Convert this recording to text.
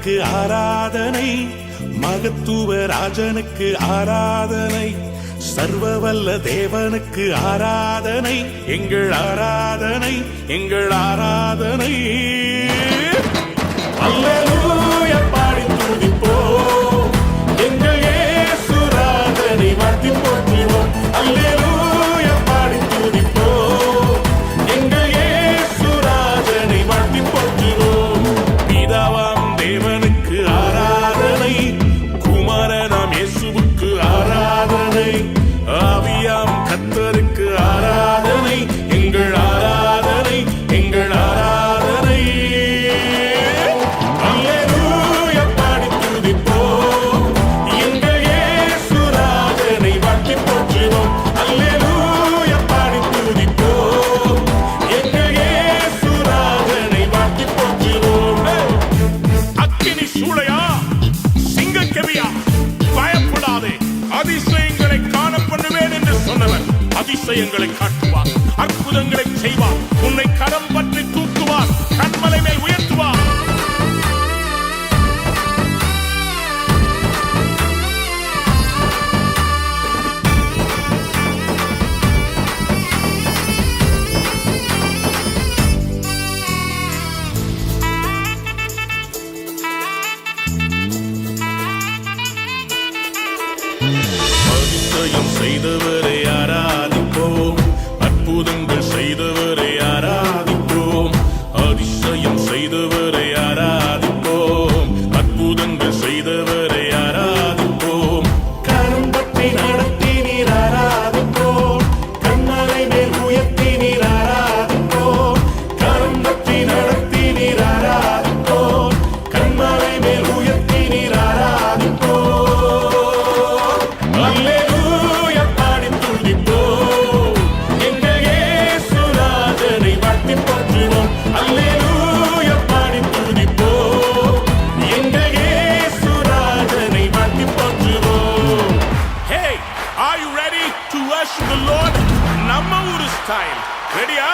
தேவனுக்கு ஆராதனை, மகத்துவ ராஜனுக்கு ஆராதனை, சர்வவல்ல தேவனுக்கு ஆராதனை, எங்கள் ஆராதனை, எங்கள் ஆராதனை. அல்லேலூயா பாடி துதிப்போம், எங்கள் இயேசு ராஜனை வாழ்த்தி போற்றுவோம். அல்லேலூயா பாடி துதிப்போம், எங்கள் இயேசு ராஜனை வாழ்த்தி போற்றுவோம். பிதாவாம் தேவனுக்கு ஆராதனை, குமாரனாம் இயேசுவுக்கு ஆராதனை, ஆவியாம் கர்த்தருக்கு ஆராதனை, எங்கள் ஆராதனை, எங்கள் ஆராதனை. அல்லேலூயா பாடி துதிப்போம், எங்கள் இயேசு ராஜனை வாழ்த்தி போற்றுவோம். அல்லேலூயா பாடி துதிப்போம், எங்கள் இயேசு ராஜனை வாழ்த்தி போற்றுவோம். அக்கினி சூளையா, சிங்கக்கெபியா, பயப்படாதே, அதிசயங்களை காண பண்ணுவேன் என்று சொன்னவர் அதிசயங்களை காட்டுவார், அற்புதங்களை செய்வார், உன்னை கரம் பற்றி தூக்குவார், கண்மலை மேல் உயர்த்துவார். அதிசயம் செய்தவரை ஆராதிப்போம், அற்புதங்கள் செய்தவரை ஆராதிப்போம், அதிசயம் செய்தவரை ஆராதிப்போம், அற்புதங்கள் செய்தவரை ஆராதிப்போம். கரம் பற்றி நடத்தி நீர் ஆராதிப்போம், கண்மலை மேல் உயர்த்தி நீர் ஆராதிப்போம். கரம் பற்றி நடத்தி நீர் ஆராதிப்போம், கண்மலை மேல் உயர்த்தி நீர் ஆராதிப்போம். அல்லேலூயா பாடி துதிப்போம், எங்கள் இயேசு ராஜனை வாழ்த்தி போற்றுவோம். அல்லேலூயா பாடி துதிப்போம், எங்கள் இயேசு ராஜனை வாழ்த்தி போற்றுவோம். Hey, are you ready to worship the Lord? நம்ம ஊரு ஸ்டைல் ரெடியா?